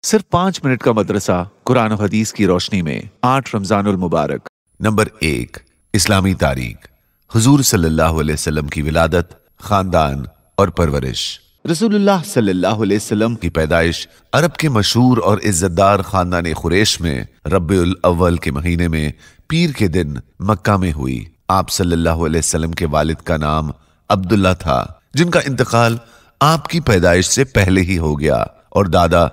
صرف 5 منٹ کا مدرسہ قرآن و حدیث کی روشنی میں 8 رمضان المبارک۔ نمبر 1، اسلامی تاریخ۔ حضور صلی اللہ علیہ وسلم کی ولادت، خاندان اور پرورش۔ رسول اللہ صلی اللہ علیہ وسلم کی پیدائش عرب کے مشہور اور عزت دار خاندان قریش میں ربیع الاول کے مہینے میں پیر کے دن مکہ میں ہوئی۔ آپ صلی اللہ علیہ وسلم کے والد کا نام عبداللہ تھا، جن کا انتقال آپ کی پیدائش سے پہلے ہی ہو گیا، اور دادا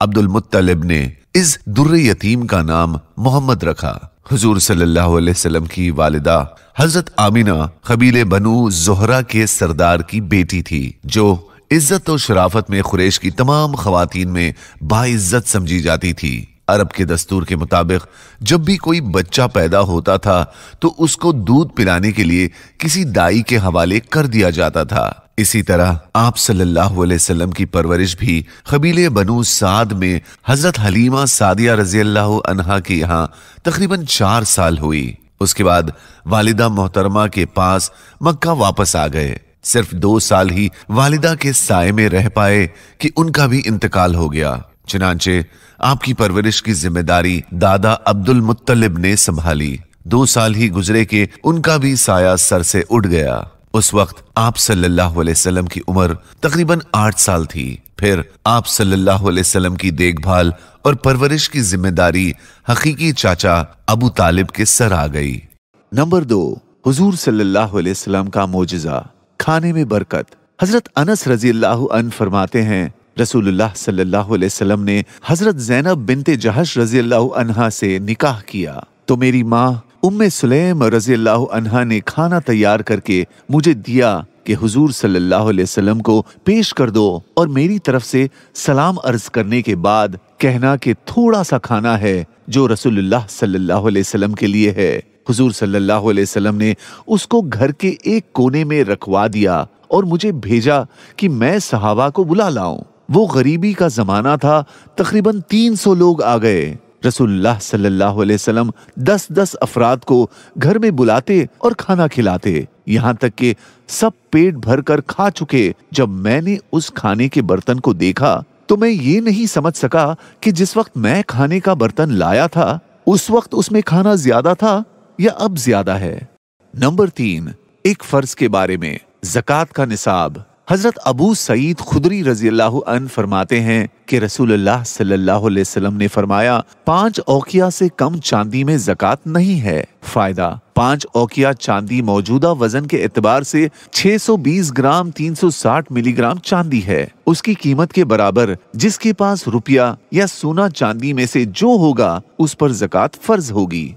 عبد المطلب نے اس در یتیم کا نام محمد رکھا۔ حضور صلی اللہ علیہ وسلم کی والدہ حضرت آمینہ قبیلے بنو زہرہ کے سردار کی بیٹی تھی، جو عزت و شرافت میں قریش کی تمام خواتین میں باعزت سمجھی جاتی تھی۔ عرب کے دستور کے مطابق جب بھی کوئی بچہ پیدا ہوتا تھا تو اس کو دودھ پلانے کے لیے کسی دائی کے حوالے کر دیا جاتا تھا۔ اسی طرح آپ صلی اللہ علیہ وسلم کی پرورش بھی قبیلے بنو سعد میں حضرت حلیمہ سعدیہ رضی اللہ عنہا کے یہاں تقریباً 4 سال ہوئی۔ اس کے بعد والدہ محترمہ کے پاس مکہ واپس آ گئے۔ صرف 2 سال ہی والدہ کے سائے میں رہ پائے کہ ان کا بھی انتقال ہو گیا۔ چنانچہ آپ کی پرورش کی ذمہ داری دادا عبد المطلب نے سنبھالی۔ 2 سال ہی گزرے کہ ان کا بھی سایہ سر سے اٹھ گیا۔ اس وقت آپ صلی اللہ علیہ وسلم کی عمر تقریباً 8 سال تھی۔ پھر آپ صلی اللہ علیہ وسلم کی دیکھ بھال اور پرورش کی ذمہ داری حقیقی چاچا ابو طالب کے سر آ گئی۔ نمبر 2، حضور صلی اللہ علیہ وسلم کا معجزہ، کھانے میں برکت۔ حضرت انس رضی اللہ عنہ فرماتے ہیں، رسول اللہ صلی اللہ علیہ وسلم نے حضرت زینب بنت جہش رضی اللہ عنہا سے نکاح کیا تو میری ماں ام سلیم رضی اللہ عنہا نے کھانا تیار کر کے مجھے دیا کہ حضور صلی اللہ علیہ وسلم کو پیش کر دو، اور میری طرف سے سلام عرض کرنے کے بعد کہنا کہ تھوڑا سا کھانا ہے جو رسول اللہ صلی اللہ علیہ وسلم کے لیے ہے۔ حضور صلی اللہ علیہ وسلم نے اس کو گھر کے ایک کونے میں رکھوا دیا اور مجھے بھیجا کہ میں صحابہ کو بلا لاؤں۔ وہ غریبی کا زمانہ تھا، تقریباً 300 لوگ آ گئے۔ رسول اللہ صلی اللہ علیہ وسلم 10 افراد کو گھر میں بلاتے اور کھانا کھلاتے، یہاں تک کہ سب پیٹ بھر کر کھا چکے۔ جب میں نے اس کھانے کے برتن کو دیکھا تو میں یہ نہیں سمجھ سکا کہ جس وقت میں کھانے کا برتن لایا تھا اس وقت اس میں کھانا زیادہ تھا یا اب زیادہ ہے۔ نمبر 3، ایک فرض کے بارے میں، زکوٰۃ کا نصاب۔ حضرت ابو سعید خدری رضی اللہ عنہ فرماتے ہیں کہ رسول اللہ صلی اللہ علیہ وسلم نے فرمایا، 5 اوقیہ سے کم چاندی میں زکوٰۃ نہیں ہے۔ فائدہ: 5 اوقیہ چاندی موجودہ وزن کے اعتبار سے 620 گرام 360 ملی گرام چاندی ہے۔ اس کی قیمت کے برابر جس کے پاس روپیہ یا سونا چاندی میں سے جو ہوگا اس پر زکوٰۃ فرض ہوگی۔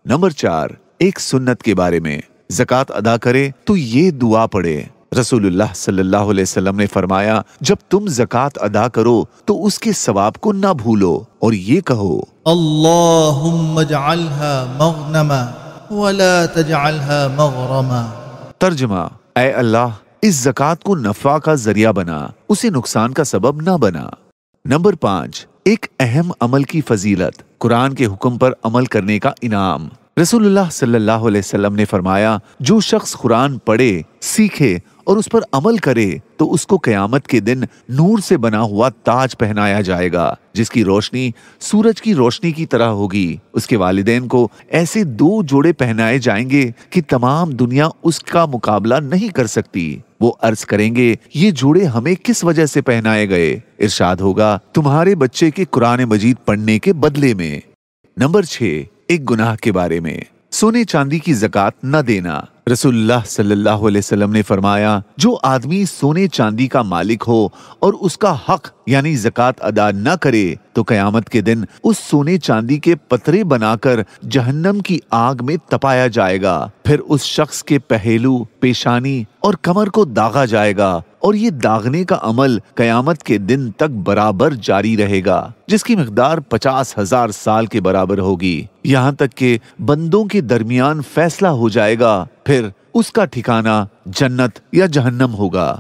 نمبر 4، ایک سنت کے بارے میں، زکوٰۃ ادا کرے تو یہ دعا پڑھے۔ رسول اللہ صلی اللہ علیہ وسلم نے فرمایا، جب تم زکوٰۃ ادا کرو تو اس کے ثواب کو نہ بھولو اور یہ کہو، اللہم اجعلها مغنما ولا تجعلها مغرما۔ ترجمہ: اے اللہ، اس زکوٰۃ کو نفع کا ذریعہ بنا، اسے نقصان کا سبب نہ بنا۔ نمبر 5، ایک اہم عمل کی فضیلت، قرآن کے حکم پر عمل کرنے کا انعام۔ رسول اللہ صلی اللہ علیہ وسلم نے فرمایا، جو شخص قرآن پڑھے، سیکھے اور اس پر عمل کرے تو اس کو قیامت کے دن نور سے بنا ہوا تاج پہنایا جائے گا جس کی روشنی سورج کی روشنی کی طرح ہوگی۔ اس کے والدین کو ایسے 2 جوڑے پہنائے جائیں گے کہ تمام دنیا اس کا مقابلہ نہیں کر سکتی۔ وہ عرض کریں گے، یہ جوڑے ہمیں کس وجہ سے پہنائے گئے؟ ارشاد ہوگا، تمہارے بچے کے قرآن مجید پڑھنے کے بدلے میں۔ نمبر 6، ایک گناہ کے بارے میں، سونے چاندی کی زکوٰۃ نہ دینا۔ رسول اللہ صلی اللہ علیہ وسلم نے فرمایا، جو آدمی سونے چاندی کا مالک ہو اور اس کا حق یعنی زکوٰۃ ادا نہ کرے تو قیامت کے دن اس سونے چاندی کے پترے بنا کر جہنم کی آگ میں تپایا جائے گا، پھر اس شخص کے پہلو، پیشانی اور کمر کو داغا جائے گا، اور یہ داغنے کا عمل قیامت کے دن تک برابر جاری رہے گا، جس کی مقدار 50,000 سال کے برابر ہوگی، یہاں تک کہ بندوں کے درمیان فیصلہ ہو جائے گا، پھر اس کا ٹھکانہ جنت یا جہنم ہوگا۔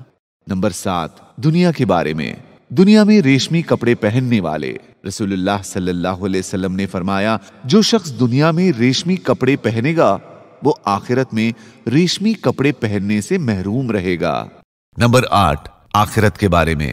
نمبر 7، دنیا کے بارے میں، دنیا میں ریشمی کپڑے پہننے والے۔ رسول اللہ صلی اللہ علیہ وسلم نے فرمایا، جو شخص دنیا میں ریشمی کپڑے پہنے گا وہ آخرت میں ریشمی کپڑے پہننے سے محروم رہے گا۔ نمبر 8، آخرت کے بارے میں،